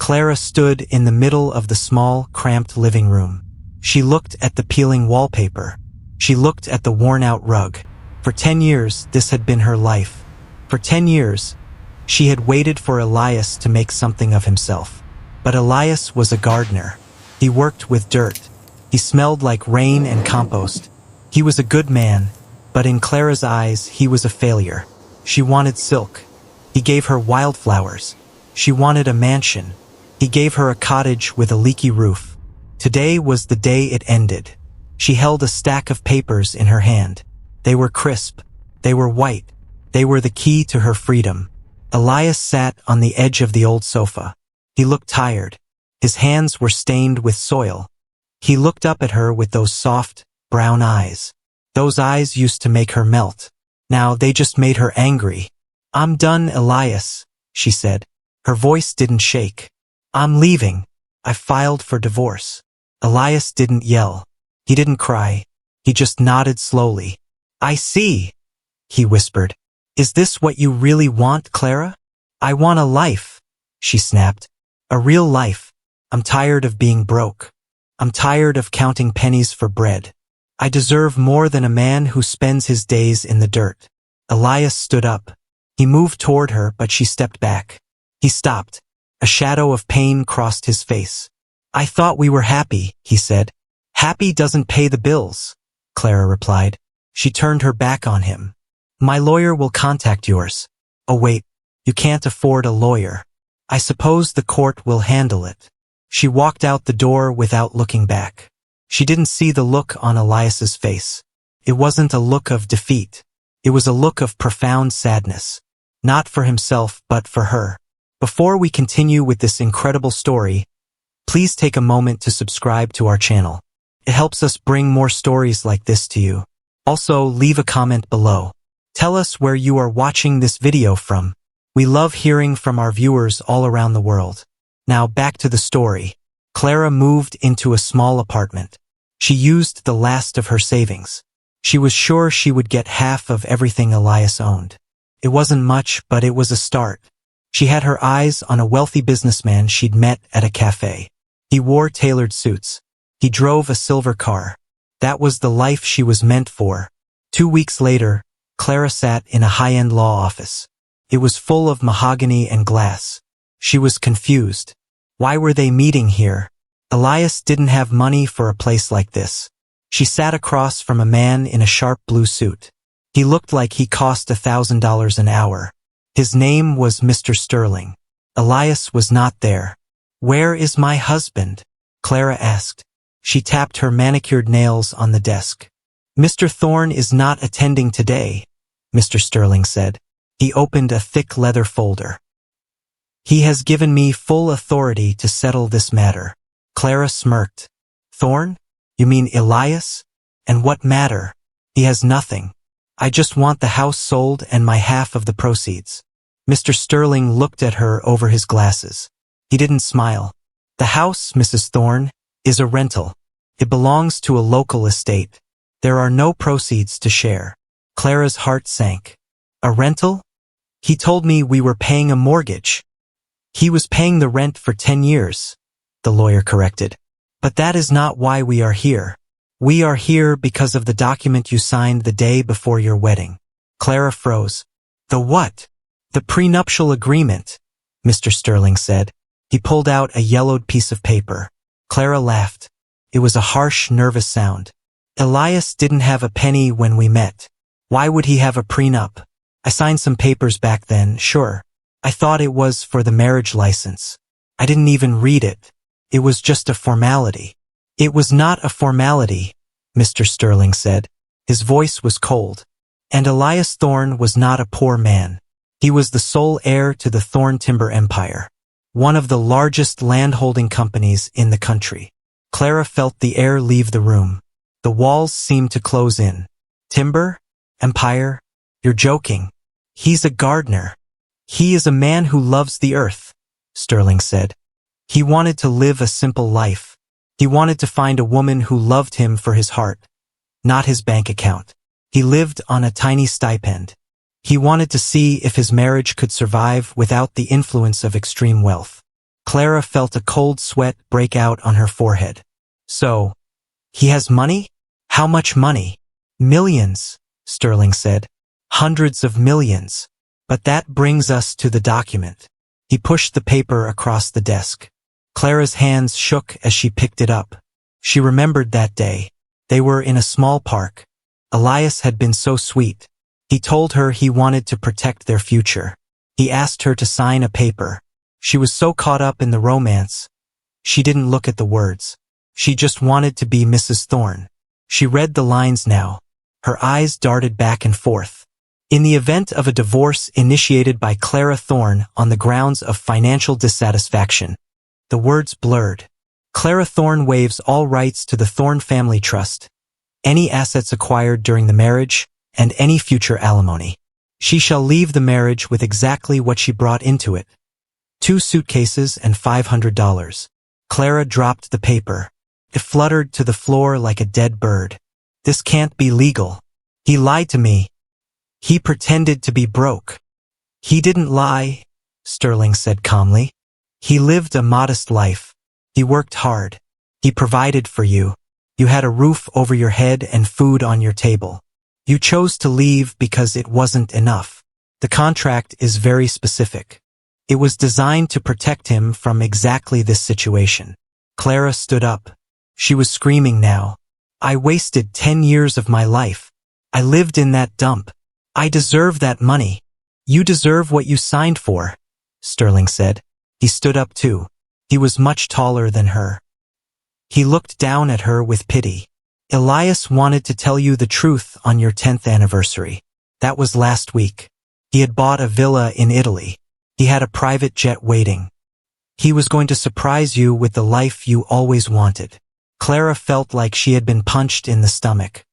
Clara stood in the middle of the small, cramped living room. She looked at the peeling wallpaper. She looked at the worn-out rug. For 10 years, this had been her life. For 10 years, she had waited for Elias to make something of himself. But Elias was a gardener. He worked with dirt. He smelled like rain and compost. He was a good man, but in Clara's eyes, he was a failure. She wanted silk. He gave her wildflowers. She wanted a mansion. He gave her a cottage with a leaky roof. Today was the day it ended. She held a stack of papers in her hand. They were crisp. They were white. They were the key to her freedom. Elias sat on the edge of the old sofa. He looked tired. His hands were stained with soil. He looked up at her with those soft, brown eyes. Those eyes used to make her melt. Now they just made her angry. "I'm done, Elias," she said. Her voice didn't shake. "I'm leaving. I filed for divorce." Elias didn't yell. He didn't cry. He just nodded slowly. "I see," he whispered. "Is this what you really want, Clara?" "I want a life," she snapped. "A real life. I'm tired of being broke. I'm tired of counting pennies for bread. I deserve more than a man who spends his days in the dirt." Elias stood up. He moved toward her, but she stepped back. He stopped. A shadow of pain crossed his face. "I thought we were happy," he said. "Happy doesn't pay the bills," Clara replied. She turned her back on him. "My lawyer will contact yours." "Oh wait, you can't afford a lawyer." "I suppose the court will handle it." She walked out the door without looking back. She didn't see the look on Elias's face. It wasn't a look of defeat. It was a look of profound sadness. Not for himself, but for her. Before we continue with this incredible story, please take a moment to subscribe to our channel. It helps us bring more stories like this to you. Also, leave a comment below. Tell us where you are watching this video from. We love hearing from our viewers all around the world. Now back to the story. Clara moved into a small apartment. She used the last of her savings. She was sure she would get half of everything Elias owned. It wasn't much, but it was a start. She had her eyes on a wealthy businessman she'd met at a cafe. He wore tailored suits. He drove a silver car. That was the life she was meant for. 2 weeks later, Clara sat in a high-end law office. It was full of mahogany and glass. She was confused. Why were they meeting here? Elias didn't have money for a place like this. She sat across from a man in a sharp blue suit. He looked like he cost $1,000 an hour. His name was Mr. Sterling. Elias was not there. "Where is my husband?" Clara asked. She tapped her manicured nails on the desk. "Mr. Thorne is not attending today," Mr. Sterling said. He opened a thick leather folder. "He has given me full authority to settle this matter." Clara smirked. "Thorne? You mean Elias? And what matter? He has nothing. I just want the house sold and my half of the proceeds." Mr. Sterling looked at her over his glasses. He didn't smile. "The house, Mrs. Thorne, is a rental. It belongs to a local estate. There are no proceeds to share." Clara's heart sank. "A rental? He told me we were paying a mortgage." "He was paying the rent for 10 years, the lawyer corrected. "But that is not why we are here. We are here because of the document you signed the day before your wedding." Clara froze. "The what?" "The prenuptial agreement," Mr. Sterling said. He pulled out a yellowed piece of paper. Clara laughed. It was a harsh, nervous sound. "Elias didn't have a penny when we met. Why would he have a prenup? I signed some papers back then, sure. I thought it was for the marriage license. I didn't even read it. It was just a formality." "It was not a formality," Mr. Sterling said. His voice was cold. "And Elias Thorne was not a poor man. He was the sole heir to the Thorne Timber Empire, one of the largest landholding companies in the country." Clara felt the air leave the room. The walls seemed to close in. "Timber? Empire? You're joking. He's a gardener." "He is a man who loves the earth," Sterling said. "He wanted to live a simple life. He wanted to find a woman who loved him for his heart, not his bank account. He lived on a tiny stipend. He wanted to see if his marriage could survive without the influence of extreme wealth." Clara felt a cold sweat break out on her forehead. So, he has money? How much money? Millions, Sterling said. Hundreds of millions. But that brings us to the document. He pushed the paper across the desk. Clara's hands shook as she picked it up. She remembered that day. They were in a small park. Elias had been so sweet. He told her he wanted to protect their future. He asked her to sign a paper. She was so caught up in the romance. She didn't look at the words. She just wanted to be Mrs. Thorne. She read the lines now. Her eyes darted back and forth. In the event of a divorce initiated by Clara Thorne on the grounds of financial dissatisfaction. The words blurred. Clara Thorne waives all rights to the Thorne Family Trust, any assets acquired during the marriage, and any future alimony. She shall leave the marriage with exactly what she brought into it. 2 suitcases and $500. Clara dropped the paper. It fluttered to the floor like a dead bird. This can't be legal. He lied to me. He pretended to be broke. He didn't lie, Sterling said calmly. He lived a modest life. He worked hard. He provided for you. You had a roof over your head and food on your table. You chose to leave because it wasn't enough. The contract is very specific. It was designed to protect him from exactly this situation. Clara stood up. She was screaming now. I wasted 10 years of my life. I lived in that dump. I deserve that money. You deserve what you signed for, Sterling said. He stood up too. He was much taller than her. He looked down at her with pity. Elias wanted to tell you the truth on your 10th anniversary. That was last week. He had bought a villa in Italy. He had a private jet waiting. He was going to surprise you with the life you always wanted. Clara felt like she had been punched in the stomach.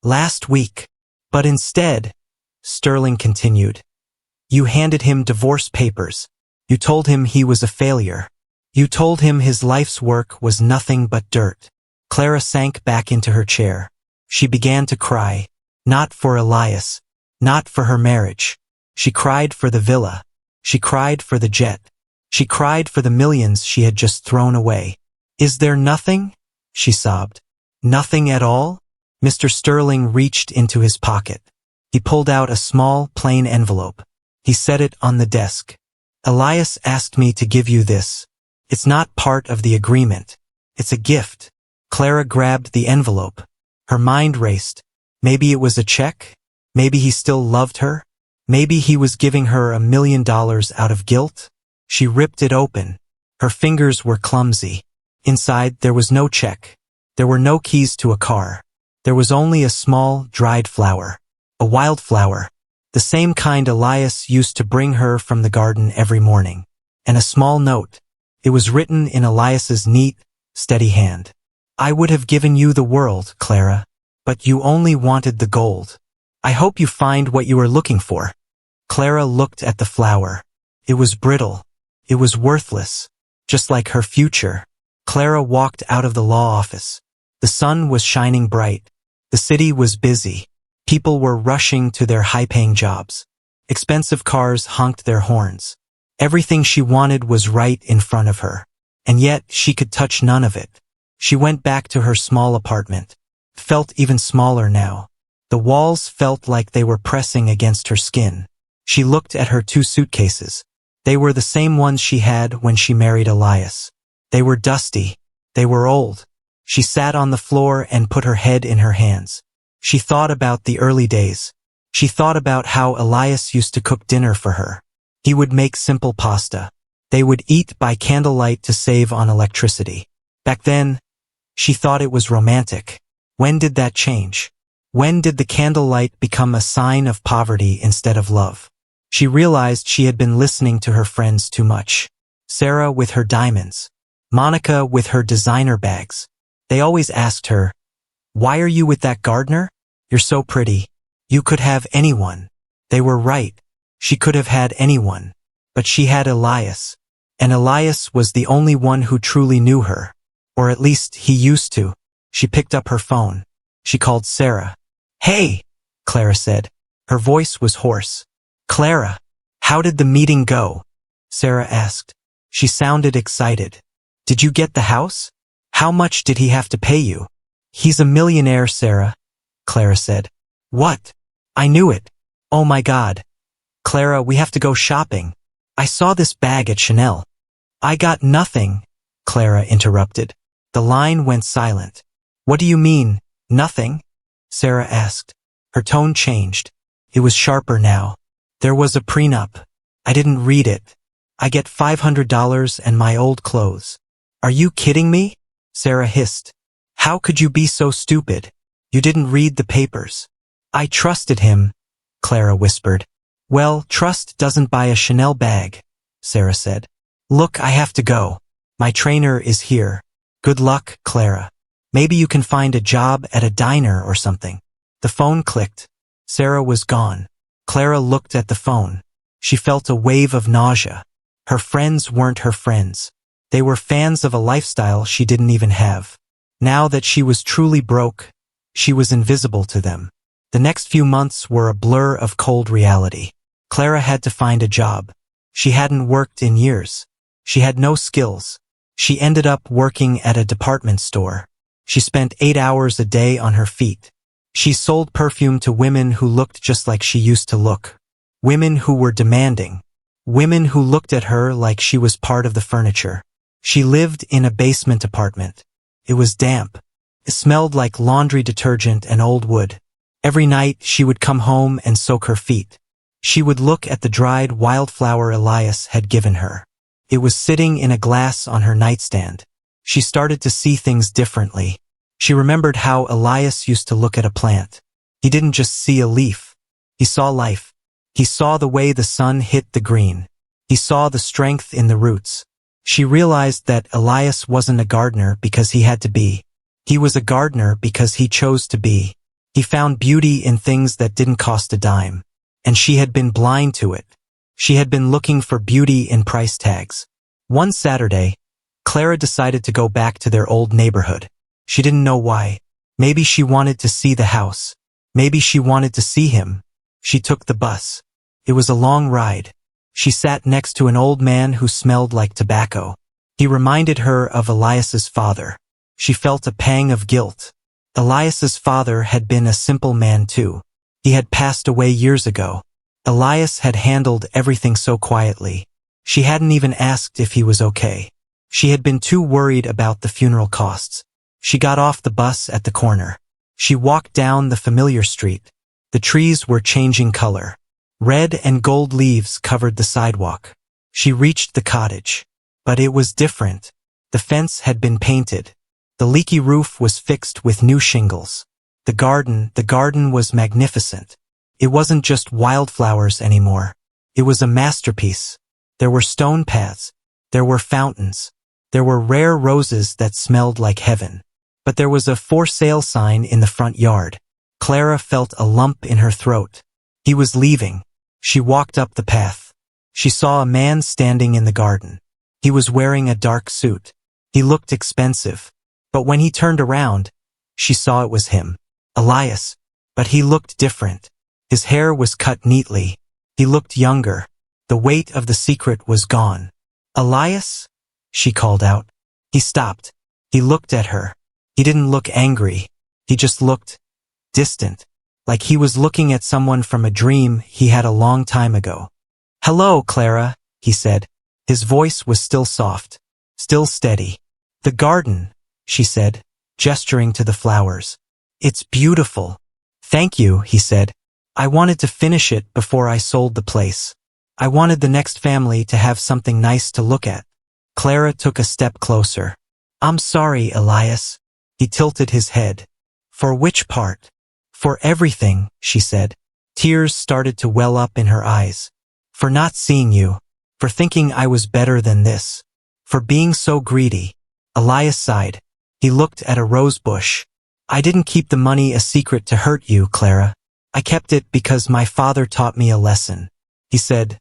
Last week. But instead, Sterling continued, you handed him divorce papers. You told him he was a failure. You told him his life's work was nothing but dirt. Clara sank back into her chair. She began to cry. Not for Elias. Not for her marriage. She cried for the villa. She cried for the jet. She cried for the millions she had just thrown away. Is there nothing? She sobbed. Nothing at all? Mr. Sterling reached into his pocket. He pulled out a small, plain envelope. He set it on the desk. Elias asked me to give you this. It's not part of the agreement. It's a gift. Clara grabbed the envelope. Her mind raced. Maybe it was a check? Maybe he still loved her? Maybe he was giving her $1 million out of guilt? She ripped it open. Her fingers were clumsy. Inside, there was no check. There were no keys to a car. There was only a small, dried flower. A wildflower. The same kind Elias used to bring her from the garden every morning. And a small note. It was written in Elias's neat, steady hand. I would have given you the world, Clara. But you only wanted the gold. I hope you find what you are looking for. Clara looked at the flower. It was brittle. It was worthless. Just like her future. Clara walked out of the law office. The sun was shining bright. The city was busy. People were rushing to their high-paying jobs. Expensive cars honked their horns. Everything she wanted was right in front of her. And yet, she could touch none of it. She went back to her small apartment. Felt even smaller now. The walls felt like they were pressing against her skin. She looked at her 2 suitcases. They were the same ones she had when she married Elias. They were dusty. They were old. She sat on the floor and put her head in her hands. She thought about the early days. She thought about how Elias used to cook dinner for her. He would make simple pasta. They would eat by candlelight to save on electricity. Back then, she thought it was romantic. When did that change? When did the candlelight become a sign of poverty instead of love? She realized she had been listening to her friends too much. Sarah with her diamonds. Monica with her designer bags. They always asked her, why are you with that gardener? You're so pretty. You could have anyone. They were right. She could have had anyone. But she had Elias. And Elias was the only one who truly knew her. Or at least he used to. She picked up her phone. She called Sarah. Hey, Clara said. Her voice was hoarse. Clara, how did the meeting go? Sarah asked. She sounded excited. Did you get the house? How much did he have to pay you? He's a millionaire, Sarah, Clara said. What? I knew it. Oh my God. Clara, we have to go shopping. I saw this bag at Chanel. I got nothing, Clara interrupted. The line went silent. What do you mean, nothing? Sarah asked. Her tone changed. It was sharper now. There was a prenup. I didn't read it. I get $500 and my old clothes. Are you kidding me? Sarah hissed. How could you be so stupid? You didn't read the papers. I trusted him, Clara whispered. Well, trust doesn't buy a Chanel bag, Sarah said. Look, I have to go. My trainer is here. Good luck, Clara. Maybe you can find a job at a diner or something. The phone clicked. Sarah was gone. Clara looked at the phone. She felt a wave of nausea. Her friends weren't her friends. They were fans of a lifestyle she didn't even have. Now that she was truly broke, she was invisible to them. The next few months were a blur of cold reality. Clara had to find a job. She hadn't worked in years. She had no skills. She ended up working at a department store. She spent 8 hours a day on her feet. She sold perfume to women who looked just like she used to look. Women who were demanding. Women who looked at her like she was part of the furniture. She lived in a basement apartment. It was damp. It smelled like laundry detergent and old wood. Every night she would come home and soak her feet. She would look at the dried wildflower Elias had given her. It was sitting in a glass on her nightstand. She started to see things differently. She remembered how Elias used to look at a plant. He didn't just see a leaf. He saw life. He saw the way the sun hit the green. He saw the strength in the roots. She realized that Elias wasn't a gardener because he had to be. He was a gardener because he chose to be. He found beauty in things that didn't cost a dime. And she had been blind to it. She had been looking for beauty in price tags. One Saturday, Clara decided to go back to their old neighborhood. She didn't know why. Maybe she wanted to see the house. Maybe she wanted to see him. She took the bus. It was a long ride. She sat next to an old man who smelled like tobacco. He reminded her of Elias's father. She felt a pang of guilt. Elias's father had been a simple man too. He had passed away years ago. Elias had handled everything so quietly. She hadn't even asked if he was okay. She had been too worried about the funeral costs. She got off the bus at the corner. She walked down the familiar street. The trees were changing color. Red and gold leaves covered the sidewalk. She reached the cottage. But it was different. The fence had been painted. The leaky roof was fixed with new shingles. The garden was magnificent. It wasn't just wildflowers anymore. It was a masterpiece. There were stone paths. There were fountains. There were rare roses that smelled like heaven. But there was a for sale sign in the front yard. Clara felt a lump in her throat. He was leaving. She walked up the path. She saw a man standing in the garden. He was wearing a dark suit. He looked expensive. But when he turned around, she saw it was him, Elias. But he looked different. His hair was cut neatly. He looked younger. The weight of the secret was gone. Elias? She called out. He stopped. He looked at her. He didn't look angry. He just looked distant, like he was looking at someone from a dream he had a long time ago. Hello, Clara, he said. His voice was still soft, still steady. The garden, she said, gesturing to the flowers. It's beautiful. Thank you, he said. I wanted to finish it before I sold the place. I wanted the next family to have something nice to look at. Clara took a step closer. I'm sorry, Elias. He tilted his head. For which part? For everything, she said. Tears started to well up in her eyes. For not seeing you. For thinking I was better than this. For being so greedy. Elias sighed. He looked at a rose bush. I didn't keep the money a secret to hurt you, Clara. I kept it because my father taught me a lesson. He said,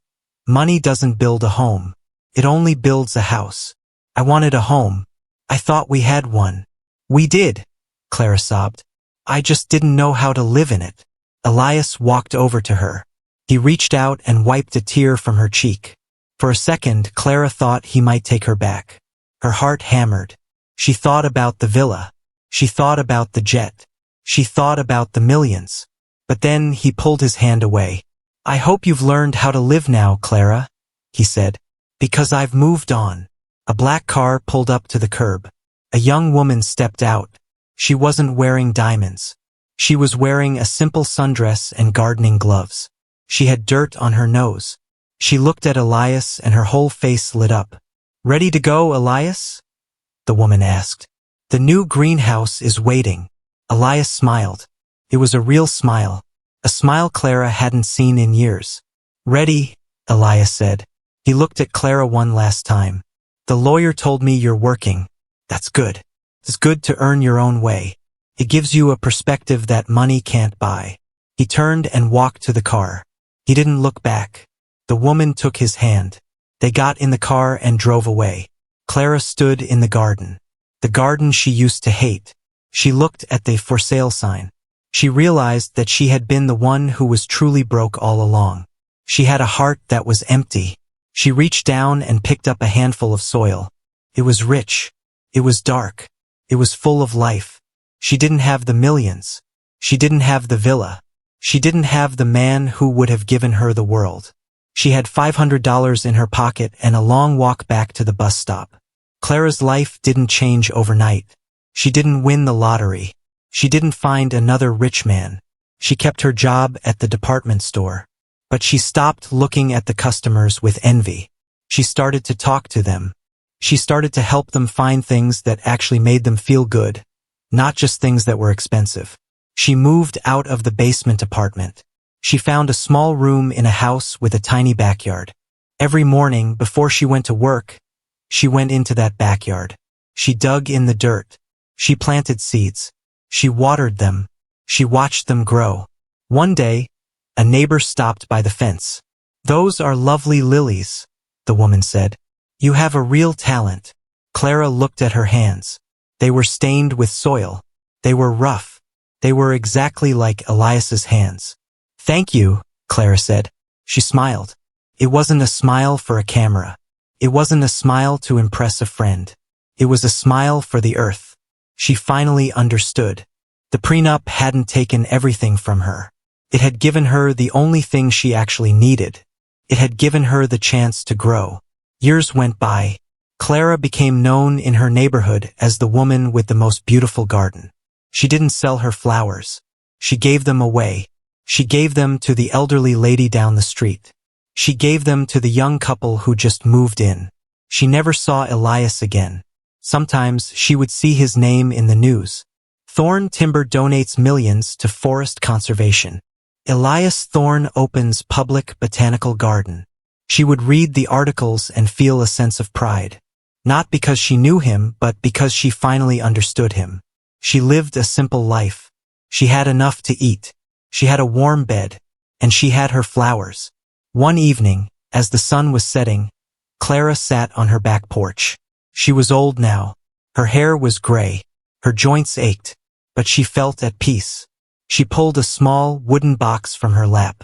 money doesn't build a home. It only builds a house. I wanted a home. I thought we had one. We did, Clara sobbed. I just didn't know how to live in it. Elias walked over to her. He reached out and wiped a tear from her cheek. For a second, Clara thought he might take her back. Her heart hammered. She thought about the villa. She thought about the jet. She thought about the millions. But then he pulled his hand away. "I hope you've learned how to live now, Clara," he said. "Because I've moved on." A black car pulled up to the curb. A young woman stepped out. She wasn't wearing diamonds. She was wearing a simple sundress and gardening gloves. She had dirt on her nose. She looked at Elias and her whole face lit up. "Ready to go, Elias?" the woman asked. "The new greenhouse is waiting." Elias smiled. It was a real smile. A smile Clara hadn't seen in years. "Ready," Elias said. He looked at Clara one last time. "The lawyer told me you're working. That's good. It's good to earn your own way. It gives you a perspective that money can't buy." He turned and walked to the car. He didn't look back. The woman took his hand. They got in the car and drove away. Clara stood in the garden she used to hate. She looked at the for sale sign. She realized that she had been the one who was truly broke all along. She had a heart that was empty. She reached down and picked up a handful of soil. It was rich. It was dark. It was full of life. She didn't have the millions. She didn't have the villa. She didn't have the man who would have given her the world. She had $500 in her pocket and a long walk back to the bus stop. Clara's life didn't change overnight. She didn't win the lottery. She didn't find another rich man. She kept her job at the department store. But she stopped looking at the customers with envy. She started to talk to them. She started to help them find things that actually made them feel good, not just things that were expensive. She moved out of the basement apartment. She found a small room in a house with a tiny backyard. Every morning, before she went to work, she went into that backyard. She dug in the dirt. She planted seeds. She watered them. She watched them grow. One day, a neighbor stopped by the fence. "Those are lovely lilies," the woman said. "You have a real talent." Clara looked at her hands. They were stained with soil. They were rough. They were exactly like Elias's hands. "Thank you," Clara said. She smiled. It wasn't a smile for a camera. It wasn't a smile to impress a friend. It was a smile for the earth. She finally understood. The prenup hadn't taken everything from her. It had given her the only thing she actually needed. It had given her the chance to grow. Years went by. Clara became known in her neighborhood as the woman with the most beautiful garden. She didn't sell her flowers. She gave them away. She gave them to the elderly lady down the street. She gave them to the young couple who just moved in. She never saw Elias again. Sometimes she would see his name in the news. Thorn Timber donates millions to forest conservation. Elias Thorn opens public botanical garden. She would read the articles and feel a sense of pride. Not because she knew him, but because she finally understood him. She lived a simple life. She had enough to eat. She had a warm bed. And she had her flowers. One evening, as the sun was setting, Clara sat on her back porch. She was old now. Her hair was gray. Her joints ached. But she felt at peace. She pulled a small wooden box from her lap.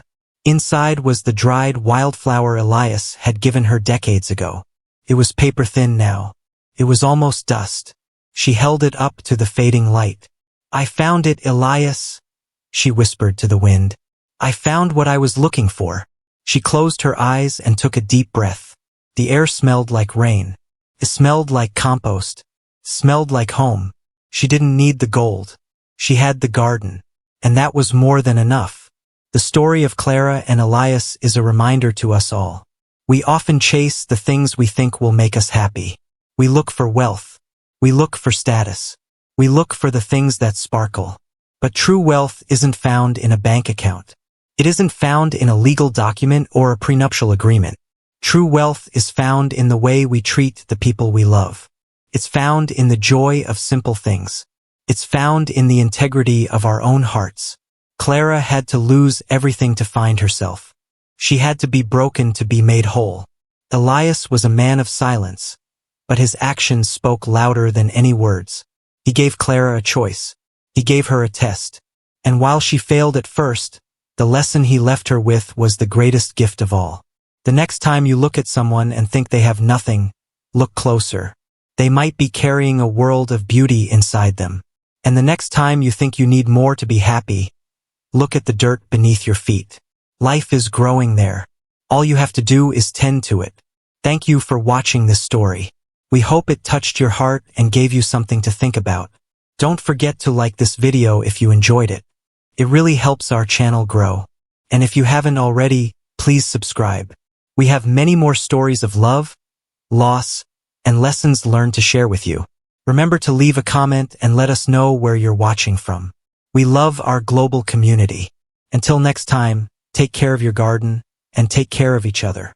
Inside was the dried wildflower Elias had given her decades ago. It was paper-thin now. It was almost dust. She held it up to the fading light. "I found it, Elias," she whispered to the wind. "I found what I was looking for." She closed her eyes and took a deep breath. The air smelled like rain. It smelled like compost. Smelled like home. She didn't need the gold. She had the garden. And that was more than enough. The story of Clara and Elias is a reminder to us all. We often chase the things we think will make us happy. We look for wealth. We look for status. We look for the things that sparkle. But true wealth isn't found in a bank account. It isn't found in a legal document or a prenuptial agreement. True wealth is found in the way we treat the people we love. It's found in the joy of simple things. It's found in the integrity of our own hearts. Clara had to lose everything to find herself. She had to be broken to be made whole. Elias was a man of silence, but his actions spoke louder than any words. He gave Clara a choice. He gave her a test. And while she failed at first, the lesson he left her with was the greatest gift of all. The next time you look at someone and think they have nothing, look closer. They might be carrying a world of beauty inside them. And the next time you think you need more to be happy, look at the dirt beneath your feet. Life is growing there. All you have to do is tend to it. Thank you for watching this story. We hope it touched your heart and gave you something to think about. Don't forget to like this video if you enjoyed it. It really helps our channel grow. And if you haven't already, please subscribe. We have many more stories of love, loss, and lessons learned to share with you. Remember to leave a comment and let us know where you're watching from. We love our global community. Until next time, take care of your garden and take care of each other.